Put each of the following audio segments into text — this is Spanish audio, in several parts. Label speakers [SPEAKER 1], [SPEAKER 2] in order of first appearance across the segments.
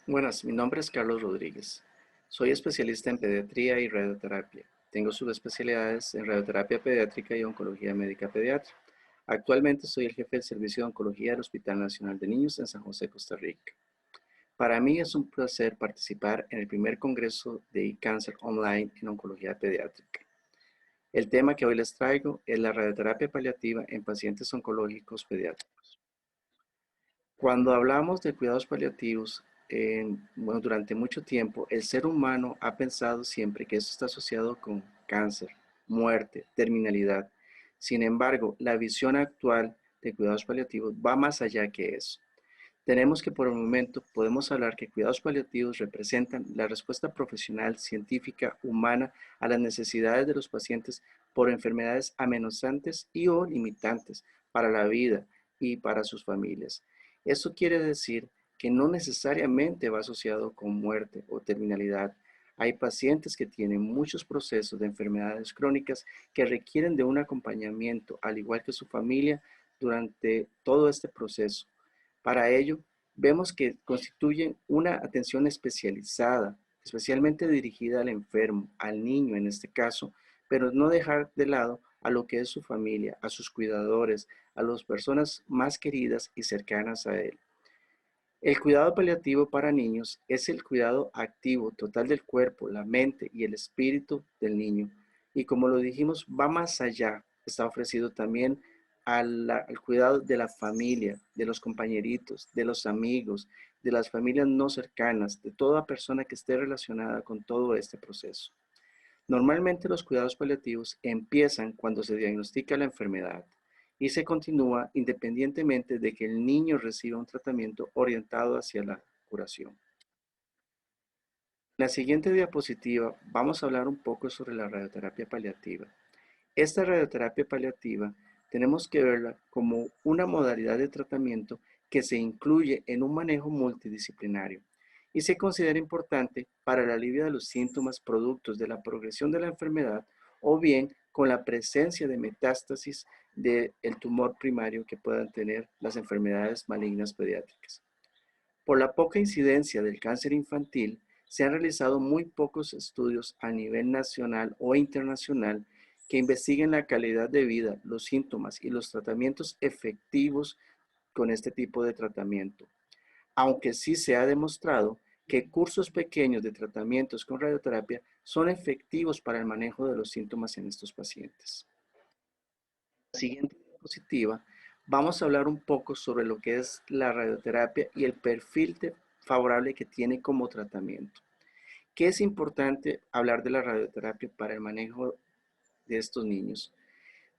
[SPEAKER 1] Buenas, mi nombre es Carlos Rodríguez. Soy especialista en pediatría y radioterapia. Tengo subespecialidades en radioterapia pediátrica y oncología médica pediátrica. Actualmente soy el jefe del servicio de oncología del Hospital Nacional de Niños en San José, Costa Rica. Para mí es un placer participar en el primer congreso de eCáncer online en oncología pediátrica. El tema que hoy les traigo es la radioterapia paliativa en pacientes oncológicos pediátricos. Cuando hablamos de cuidados paliativos, bueno, durante mucho tiempo, el ser humano ha pensado siempre que eso está asociado con cáncer, muerte, terminalidad. Sin embargo, la visión actual de cuidados paliativos va más allá que eso. Tenemos que por el momento podemos hablar que cuidados paliativos representan la respuesta profesional, científica, humana a las necesidades de los pacientes por enfermedades amenazantes y o limitantes para la vida y para sus familias. Esto quiere decir que no necesariamente va asociado con muerte o terminalidad. Hay pacientes que tienen muchos procesos de enfermedades crónicas que requieren de un acompañamiento, al igual que su familia, durante todo este proceso. Para ello, vemos que constituyen una atención especializada, especialmente dirigida al enfermo, al niño en este caso, pero no dejar de lado a lo que es su familia, a sus cuidadores, a las personas más queridas y cercanas a él. El cuidado paliativo para niños es el cuidado activo total del cuerpo, la mente y el espíritu del niño. Y como lo dijimos, va más allá. Está ofrecido también al cuidado de la familia, de los compañeritos, de los amigos, de las familias no cercanas, de toda persona que esté relacionada con todo este proceso. Normalmente los cuidados paliativos empiezan cuando se diagnostica la enfermedad y se continúa independientemente de que el niño reciba un tratamiento orientado hacia la curación. En la siguiente diapositiva vamos a hablar un poco sobre la radioterapia paliativa. Esta radioterapia paliativa tenemos que verla como una modalidad de tratamiento que se incluye en un manejo multidisciplinario y se considera importante para el alivio de los síntomas productos de la progresión de la enfermedad o bien con la presencia de metástasis del tumor primario que puedan tener las enfermedades malignas pediátricas. Por la poca incidencia del cáncer infantil, se han realizado muy pocos estudios a nivel nacional o internacional que investiguen la calidad de vida, los síntomas y los tratamientos efectivos con este tipo de tratamiento. Aunque sí se ha demostrado que cursos pequeños de tratamientos con radioterapia son efectivos para el manejo de los síntomas en estos pacientes. En la siguiente diapositiva vamos a hablar un poco sobre lo que es la radioterapia y el perfil favorable que tiene como tratamiento. ¿Qué es importante hablar de la radioterapia para el manejo de estos niños?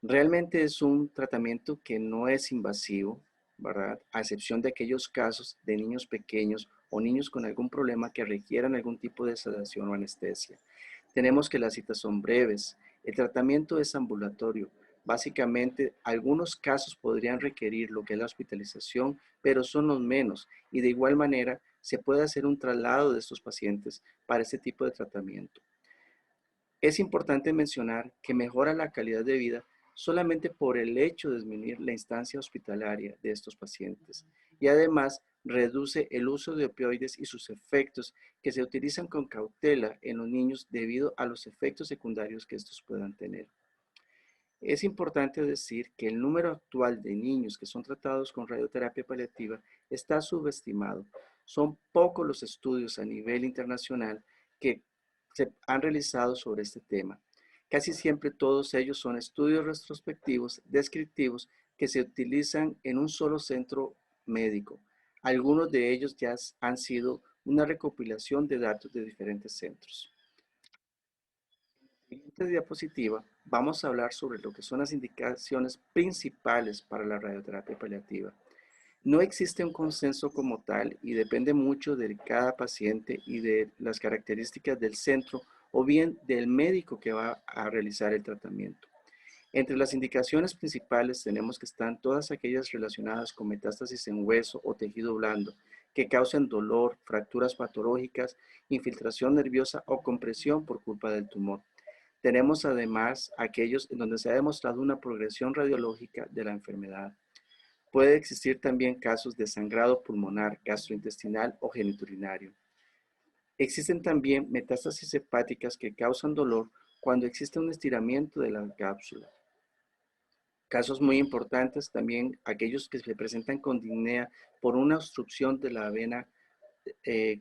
[SPEAKER 1] Realmente es un tratamiento que no es invasivo, ¿verdad? A excepción de aquellos casos de niños pequeños o niños con algún problema que requieran algún tipo de sedación o anestesia. Tenemos que las citas son breves. El tratamiento es ambulatorio. Básicamente, algunos casos podrían requerir lo que es la hospitalización, pero son los menos. Y de igual manera, se puede hacer un traslado de estos pacientes para este tipo de tratamiento. Es importante mencionar que mejora la calidad de vida solamente por el hecho de disminuir la instancia hospitalaria de estos pacientes y además reduce el uso de opioides y sus efectos que se utilizan con cautela en los niños debido a los efectos secundarios que estos puedan tener. Es importante decir que el número actual de niños que son tratados con radioterapia paliativa está subestimado. Son pocos los estudios a nivel internacional que se han realizado sobre este tema. Casi siempre todos ellos son estudios retrospectivos, descriptivos, que se utilizan en un solo centro médico. Algunos de ellos ya han sido una recopilación de datos de diferentes centros. En la siguiente diapositiva vamos a hablar sobre lo que son las indicaciones principales para la radioterapia paliativa. No existe un consenso como tal y depende mucho de cada paciente y de las características del centro o bien del médico que va a realizar el tratamiento. Entre las indicaciones principales tenemos que están todas aquellas relacionadas con metástasis en hueso o tejido blando que causen dolor, fracturas patológicas, infiltración nerviosa o compresión por culpa del tumor. Tenemos además aquellos en donde se ha demostrado una progresión radiológica de la enfermedad. Puede existir también casos de sangrado pulmonar, gastrointestinal o genitourinario. Existen también metástasis hepáticas que causan dolor cuando existe un estiramiento de la cápsula. Casos muy importantes también aquellos que se presentan con disnea por una obstrucción de la vena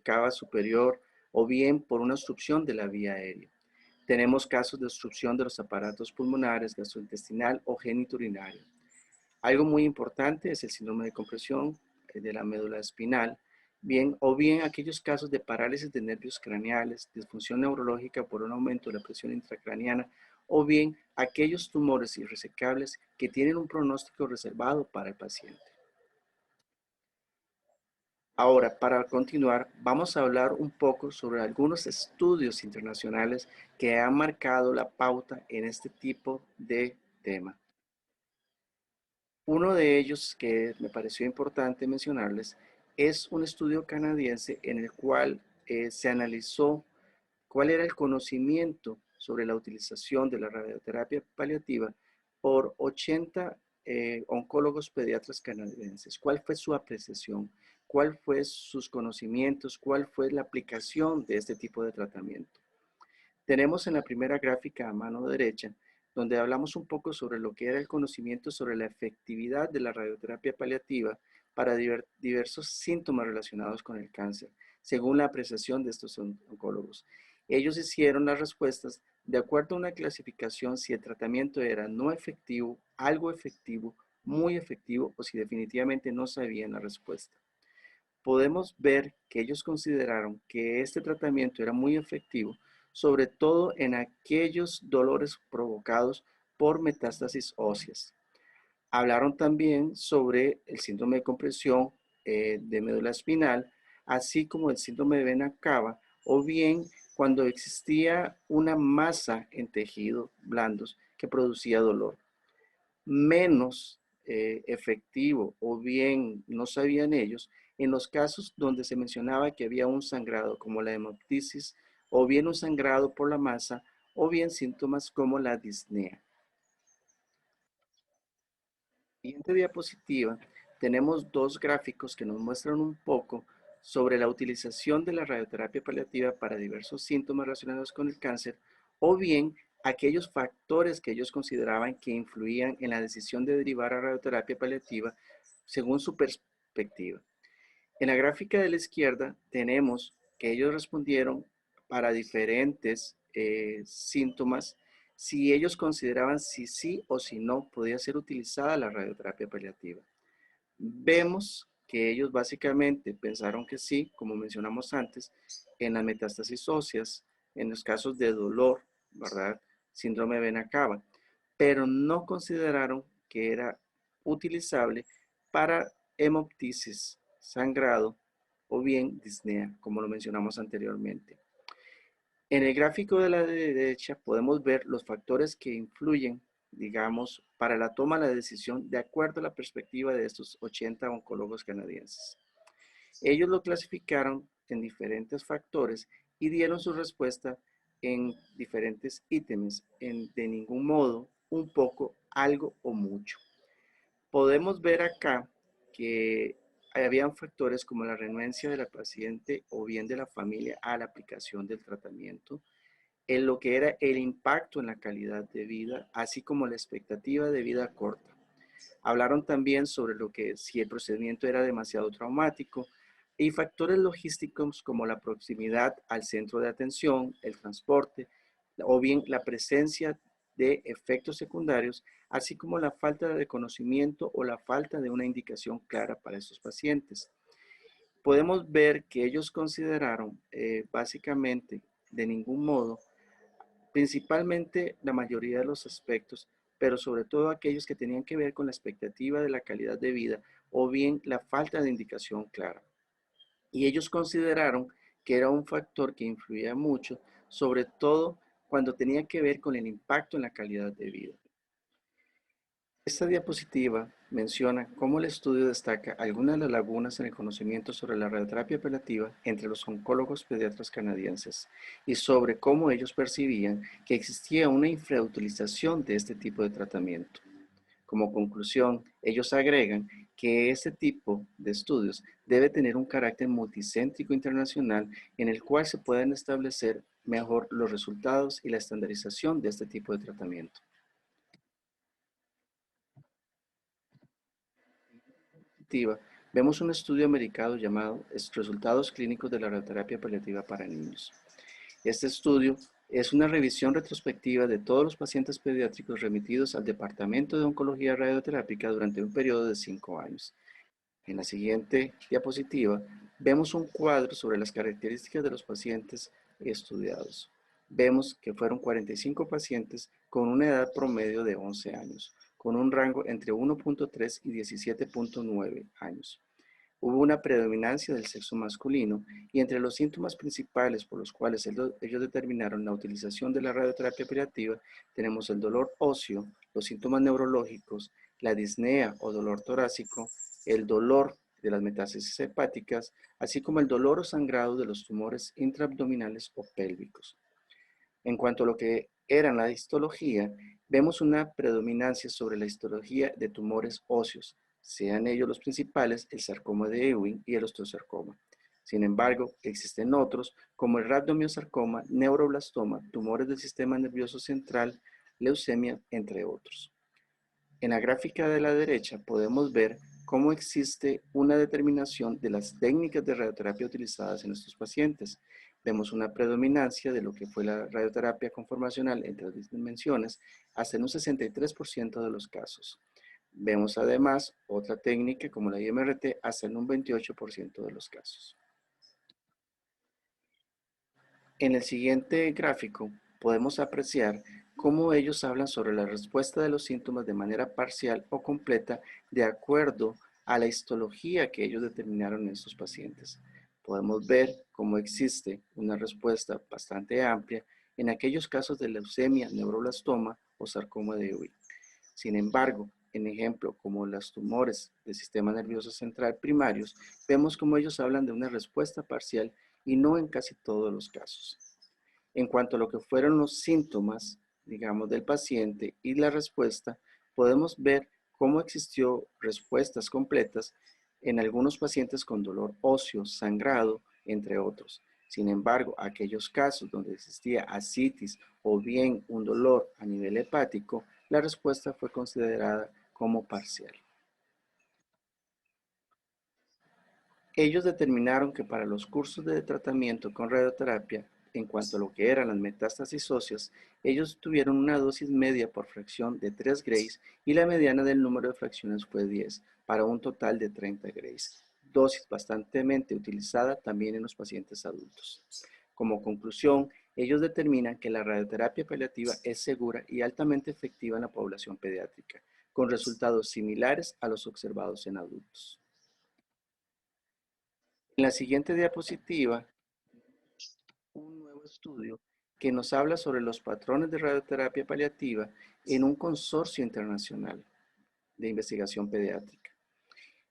[SPEAKER 1] cava superior o bien por una obstrucción de la vía aérea. Tenemos casos de obstrucción de los aparatos pulmonares, gastrointestinal o genitourinario. Algo muy importante es el síndrome de compresión de la médula espinal, bien, o bien aquellos casos de parálisis de nervios craneales, disfunción neurológica por un aumento de la presión intracraneana, o bien aquellos tumores irresecables que tienen un pronóstico reservado para el paciente. Ahora, para continuar, vamos a hablar un poco sobre algunos estudios internacionales que han marcado la pauta en este tipo de tema. Uno de ellos que me pareció importante mencionarles es un estudio canadiense en el cual se analizó cuál era el conocimiento sobre la utilización de la radioterapia paliativa por 80 oncólogos pediatras canadienses. ¿Cuál fue su apreciación? ¿Cuál fue sus conocimientos? ¿Cuál fue la aplicación de este tipo de tratamiento? Tenemos en la primera gráfica a mano derecha, donde hablamos un poco sobre lo que era el conocimiento sobre la efectividad de la radioterapia paliativa para diversos síntomas relacionados con el cáncer, según la apreciación de estos oncólogos. Ellos hicieron las respuestas de acuerdo a una clasificación si el tratamiento era no efectivo, algo efectivo, muy efectivo o si definitivamente no sabían la respuesta. Podemos ver que ellos consideraron que este tratamiento era muy efectivo, sobre todo en aquellos dolores provocados por metástasis óseas. Hablaron también sobre el síndrome de compresión de médula espinal, así como el síndrome de vena cava, o bien cuando existía una masa en tejidos blandos que producía dolor. Menos efectivo o bien no sabían ellos en los casos donde se mencionaba que había un sangrado como la hemoptisis o bien un sangrado por la masa o bien síntomas como la disnea. Siguiente diapositiva, tenemos dos gráficos que nos muestran un poco sobre la utilización de la radioterapia paliativa para diversos síntomas relacionados con el cáncer o bien aquellos factores que ellos consideraban que influían en la decisión de derivar a radioterapia paliativa según su perspectiva. En la gráfica de la izquierda tenemos que ellos respondieron para diferentes síntomas si ellos consideraban si sí o si no podía ser utilizada la radioterapia paliativa. Vemos que ellos básicamente pensaron que sí, como mencionamos antes, en las metástasis óseas, en los casos de dolor, ¿verdad? Síndrome de vena cava, pero no consideraron que era utilizable para hemoptisis, sangrado o bien disnea, como lo mencionamos anteriormente. En el gráfico de la derecha podemos ver los factores que influyen, digamos, para la toma de la decisión de acuerdo a la perspectiva de estos 80 oncólogos canadienses. Ellos lo clasificaron en diferentes factores y dieron su respuesta en diferentes ítems, en de ningún modo, un poco, algo o mucho. Podemos ver acá que habían factores como la renuencia de la paciente o bien de la familia a la aplicación del tratamiento, en lo que era el impacto en la calidad de vida, así como la expectativa de vida corta. Hablaron también sobre lo que si el procedimiento era demasiado traumático y factores logísticos como la proximidad al centro de atención, el transporte o bien la presencia de efectos secundarios, así como la falta de conocimiento o la falta de una indicación clara para estos pacientes. Podemos ver que ellos consideraron básicamente de ningún modo principalmente la mayoría de los aspectos, pero sobre todo aquellos que tenían que ver con la expectativa de la calidad de vida o bien la falta de indicación clara. Y ellos consideraron que era un factor que influía mucho, sobre todo cuando tenía que ver con el impacto en la calidad de vida. Esta diapositiva menciona cómo el estudio destaca algunas de las lagunas en el conocimiento sobre la radioterapia apelativa entre los oncólogos pediatras canadienses y sobre cómo ellos percibían que existía una infrautilización de este tipo de tratamiento. Como conclusión, ellos agregan que este tipo de estudios debe tener un carácter multicéntrico internacional en el cual se puedan establecer mejor los resultados y la estandarización de este tipo de tratamiento. Vemos un estudio americano llamado Resultados Clínicos de la Radioterapia Paliativa para Niños. Este estudio es una revisión retrospectiva de todos los pacientes pediátricos remitidos al Departamento de Oncología Radioterápica durante un periodo de 5 años. En la siguiente diapositiva vemos un cuadro sobre las características de los pacientes estudiados. Vemos que fueron 45 pacientes con una edad promedio de 11 años, con un rango entre 1.3 y 17.9 años. Hubo una predominancia del sexo masculino y entre los síntomas principales por los cuales ellos determinaron la utilización de la radioterapia paliativa tenemos el dolor óseo, los síntomas neurológicos, la disnea o dolor torácico, el dolor de las metástasis hepáticas, así como el dolor o sangrado de los tumores intraabdominales o pélvicos. En cuanto a lo que era la histología, vemos una predominancia sobre la histología de tumores óseos, sean ellos los principales, el sarcoma de Ewing y el osteosarcoma. Sin embargo, existen otros, como el rhabdomiosarcoma, neuroblastoma, tumores del sistema nervioso central, leucemia, entre otros. En la gráfica de la derecha podemos ver cómo existe una determinación de las técnicas de radioterapia utilizadas en estos pacientes. Vemos una predominancia de lo que fue la radioterapia conformacional entre las dimensiones hasta en un 63% de los casos. Vemos además otra técnica como la IMRT hasta en un 28% de los casos. En el siguiente gráfico podemos apreciar cómo ellos hablan sobre la respuesta de los síntomas de manera parcial o completa de acuerdo a la histología que ellos determinaron en estos pacientes. Podemos ver cómo existe una respuesta bastante amplia en aquellos casos de leucemia, neuroblastoma o sarcoma de Ewing. Sin embargo, en ejemplo como los tumores del sistema nervioso central primarios, vemos cómo ellos hablan de una respuesta parcial y no en casi todos los casos. En cuanto a lo que fueron los síntomas, digamos, del paciente y la respuesta, podemos ver cómo existió respuestas completas en algunos pacientes con dolor óseo, sangrado, entre otros. Sin embargo, aquellos casos donde existía ascitis o bien un dolor a nivel hepático, la respuesta fue considerada como parcial. Ellos determinaron que para los cursos de tratamiento con radioterapia, en cuanto a lo que eran las metástasis óseas, ellos tuvieron una dosis media por fracción de 3 grays y la mediana del número de fracciones fue 10, para un total de 30 grays. Dosis bastante utilizada también en los pacientes adultos. Como conclusión, ellos determinan que la radioterapia paliativa es segura y altamente efectiva en la población pediátrica, con resultados similares a los observados en adultos. En la siguiente diapositiva, un nuevo estudio que nos habla sobre los patrones de radioterapia paliativa en un consorcio internacional de investigación pediátrica.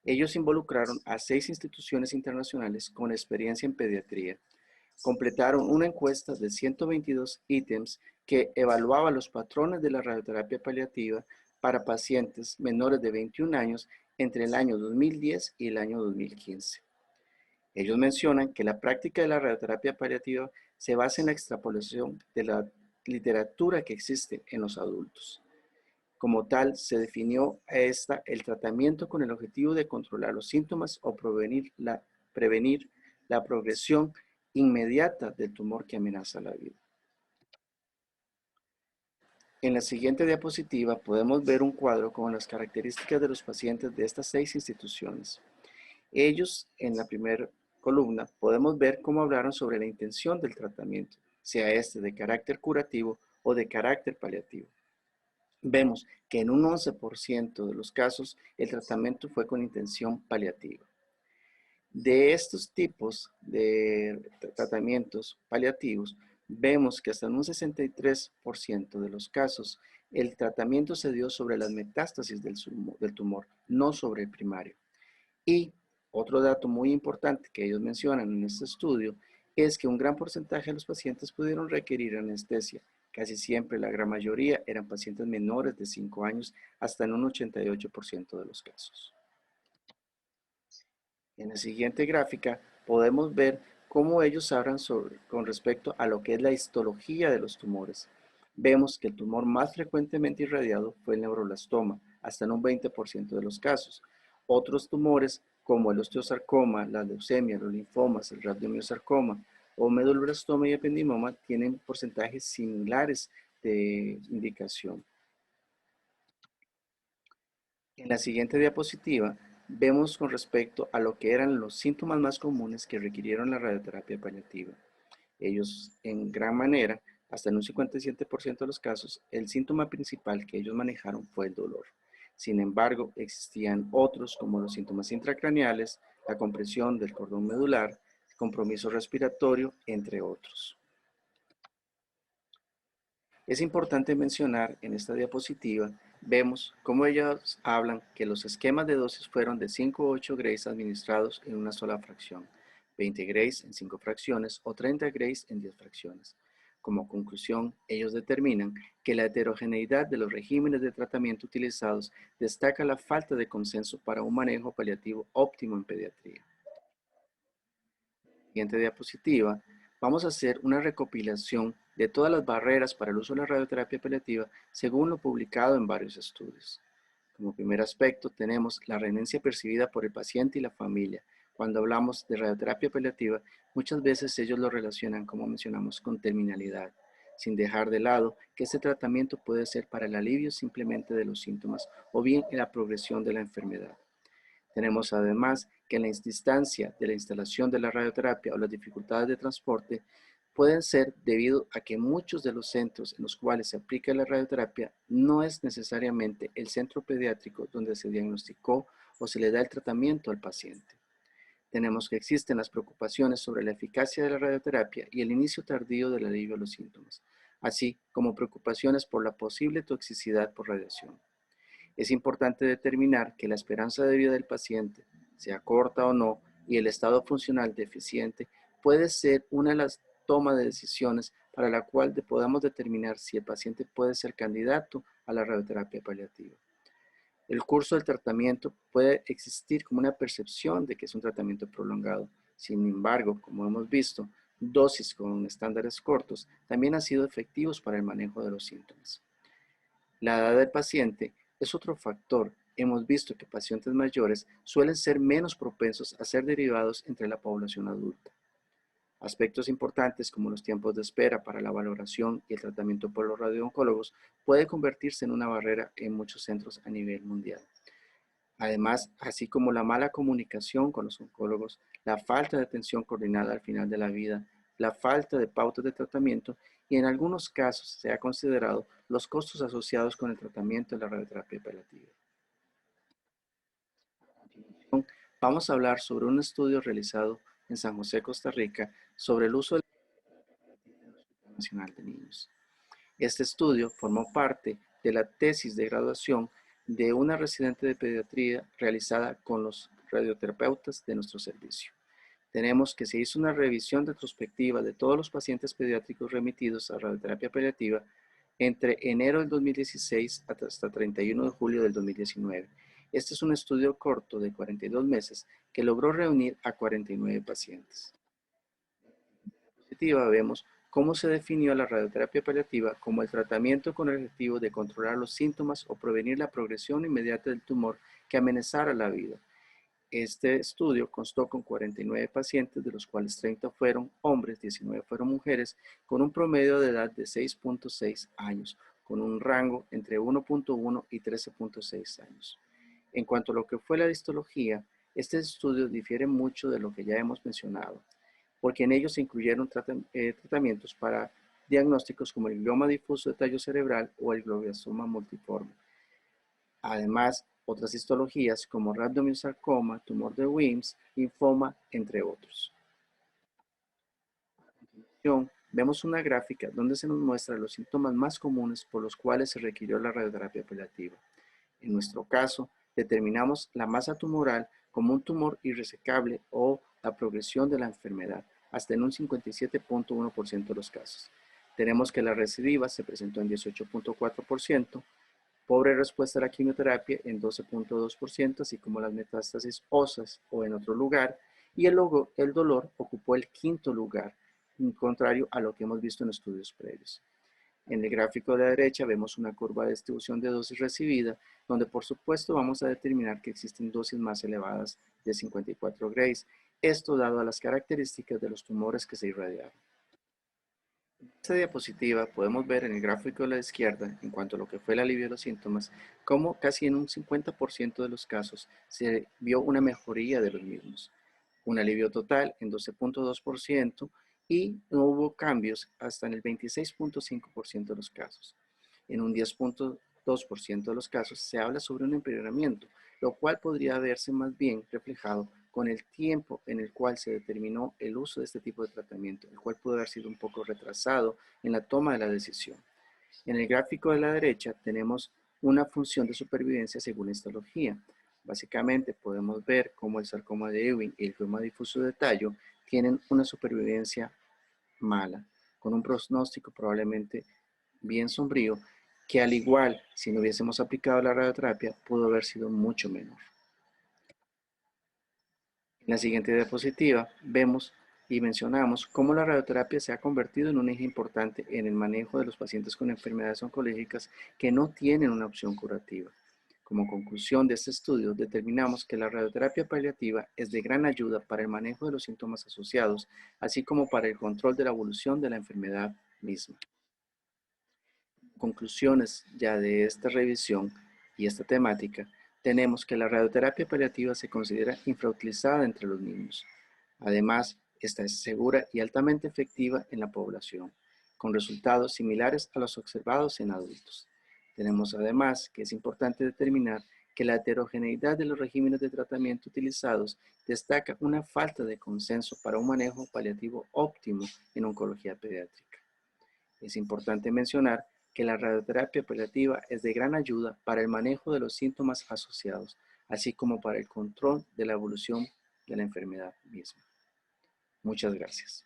[SPEAKER 1] Ellos involucraron a 6 instituciones internacionales con experiencia en pediatría. Completaron una encuesta de 122 ítems que evaluaba los patrones de la radioterapia paliativa para pacientes menores de 21 años entre el año 2010 y el año 2015. Ellos mencionan que la práctica de la radioterapia paliativa se basa en la extrapolación de la literatura que existe en los adultos. Como tal, se definió el tratamiento con el objetivo de controlar los síntomas o prevenir la progresión inmediata del tumor que amenaza la vida. En la siguiente diapositiva podemos ver un cuadro con las características de los pacientes de estas 6 instituciones. Ellos, en la primera columna, podemos ver cómo hablaron sobre la intención del tratamiento, sea este de carácter curativo o de carácter paliativo. Vemos que en un 11% de los casos el tratamiento fue con intención paliativa. De estos tipos de tratamientos paliativos, vemos que hasta en un 63% de los casos el tratamiento se dio sobre las metástasis del tumor, no sobre el primario. Y otro dato muy importante que ellos mencionan en este estudio es que un gran porcentaje de los pacientes pudieron requerir anestesia, Casi siempre, la gran mayoría, eran pacientes menores de 5 años, hasta en un 88% de los casos. En la siguiente gráfica podemos ver cómo ellos hablan con respecto a lo que es la histología de los tumores. Vemos que el tumor más frecuentemente irradiado fue el neuroblastoma, hasta en un 20% de los casos. Otros tumores, como el osteosarcoma, la leucemia, los linfomas, el radiomiosarcoma o medulloblastoma y ependimoma, tienen porcentajes similares de indicación. En la siguiente diapositiva vemos con respecto a lo que eran los síntomas más comunes que requirieron la radioterapia paliativa. Ellos, en gran manera, hasta en un 57% de los casos, el síntoma principal que ellos manejaron fue el dolor. Sin embargo, existían otros como los síntomas intracraneales, la compresión del cordón medular, compromiso respiratorio, entre otros. Es importante mencionar en esta diapositiva, vemos cómo ellos hablan que los esquemas de dosis fueron de 5 o 8 grays administrados en una sola fracción, 20 grays en 5 fracciones o 30 grays en 10 fracciones. Como conclusión, ellos determinan que la heterogeneidad de los regímenes de tratamiento utilizados destaca la falta de consenso para un manejo paliativo óptimo en pediatría. Siguiente diapositiva, vamos a hacer una recopilación de todas las barreras para el uso de la radioterapia paliativa según lo publicado en varios estudios. Como primer aspecto tenemos la renuencia percibida por el paciente y la familia. Cuando hablamos de radioterapia paliativa, muchas veces ellos lo relacionan, como mencionamos, con terminalidad, sin dejar de lado que este tratamiento puede ser para el alivio simplemente de los síntomas o bien en la progresión de la enfermedad. Tenemos además que en la instancia de la instalación de la radioterapia o las dificultades de transporte pueden ser debido a que muchos de los centros en los cuales se aplica la radioterapia no es necesariamente el centro pediátrico donde se diagnosticó o se le da el tratamiento al paciente. Tenemos que existen las preocupaciones sobre la eficacia de la radioterapia y el inicio tardío del alivio de los síntomas, así como preocupaciones por la posible toxicidad por radiación. Es importante determinar que la esperanza de vida del paciente, sea corta o no, y el estado funcional deficiente, puede ser una de las tomas de decisiones para la cual podamos determinar si el paciente puede ser candidato a la radioterapia paliativa. El curso del tratamiento puede existir como una percepción de que es un tratamiento prolongado. Sin embargo, como hemos visto, dosis con estándares cortos también han sido efectivos para el manejo de los síntomas. La edad del paciente es otro factor. Hemos visto que pacientes mayores suelen ser menos propensos a ser derivados entre la población adulta. Aspectos importantes como los tiempos de espera para la valoración y el tratamiento por los radiooncólogos puede convertirse en una barrera en muchos centros a nivel mundial. Además, así como la mala comunicación con los oncólogos, la falta de atención coordinada al final de la vida, la falta de pautas de tratamiento y en algunos casos se ha considerado los costos asociados con el tratamiento de la radioterapia paliativa. Vamos a hablar sobre un estudio realizado en San José, Costa Rica, sobre el uso del Hospital Nacional de Niños. Este estudio formó parte de la tesis de graduación de una residente de pediatría realizada con los radioterapeutas de nuestro servicio. Tenemos que se hizo una revisión retrospectiva de todos los pacientes pediátricos remitidos a radioterapia paliativa entre enero del 2016 hasta 31 de julio del 2019. Este es un estudio corto de 42 meses que logró reunir a 49 pacientes. Vemos cómo se definió la radioterapia paliativa como el tratamiento con el objetivo de controlar los síntomas o prevenir la progresión inmediata del tumor que amenazara la vida. Este estudio constó con 49 pacientes, de los cuales 30 fueron hombres, 19 fueron mujeres, con un promedio de edad de 6.6 años, con un rango entre 1.1 y 13.6 años. En cuanto a lo que fue la histología, este estudio difiere mucho de lo que ya hemos mencionado, porque en ellos se incluyeron tratamientos para diagnósticos como el glioma difuso de tallo cerebral o el glioblastoma multiforme. Además, otras histologías como rhabdomyosarcoma, tumor de Wilms, linfoma, entre otros. Vemos una gráfica donde se nos muestra los síntomas más comunes por los cuales se requirió la radioterapia paliativa. En nuestro caso, determinamos la masa tumoral como un tumor irresecable o la progresión de la enfermedad, hasta en un 57.1% de los casos. Tenemos que la recidiva se presentó en 18.4%, pobre respuesta a la quimioterapia en 12.2%, así como las metástasis óseas o en otro lugar, y el dolor ocupó el quinto lugar, contrario a lo que hemos visto en estudios previos. En el gráfico de la derecha vemos una curva de distribución de dosis recibida, donde por supuesto vamos a determinar que existen dosis más elevadas de 54 grays, esto dado a las características de los tumores que se irradiaron. En esta diapositiva podemos ver en el gráfico de la izquierda, en cuanto a lo que fue el alivio de los síntomas, cómo casi en un 50% de los casos se vio una mejoría de los mismos. Un alivio total en 12.2% y no hubo cambios hasta en el 26.5% de los casos. En un 10.2% de los casos se habla sobre un empeoramiento, lo cual podría verse más bien reflejado con el tiempo en el cual se determinó el uso de este tipo de tratamiento, el cual puede haber sido un poco retrasado en la toma de la decisión. En el gráfico de la derecha tenemos una función de supervivencia según histología. Básicamente podemos ver cómo el sarcoma de Ewing y el glioma difuso de tallo tienen una supervivencia mala, con un pronóstico probablemente bien sombrío, que al igual, si no hubiésemos aplicado la radioterapia, pudo haber sido mucho menor. En la siguiente diapositiva vemos y mencionamos cómo la radioterapia se ha convertido en un eje importante en el manejo de los pacientes con enfermedades oncológicas que no tienen una opción curativa. Como conclusión de este estudio, determinamos que la radioterapia paliativa es de gran ayuda para el manejo de los síntomas asociados, así como para el control de la evolución de la enfermedad misma. Conclusiones ya de esta revisión y esta temática, tenemos que la radioterapia paliativa se considera infrautilizada entre los niños. Además, esta es segura y altamente efectiva en la población, con resultados similares a los observados en adultos. Tenemos además que es importante determinar que la heterogeneidad de los regímenes de tratamiento utilizados destaca una falta de consenso para un manejo paliativo óptimo en oncología pediátrica. Es importante mencionar que la radioterapia paliativa es de gran ayuda para el manejo de los síntomas asociados, así como para el control de la evolución de la enfermedad misma. Muchas gracias.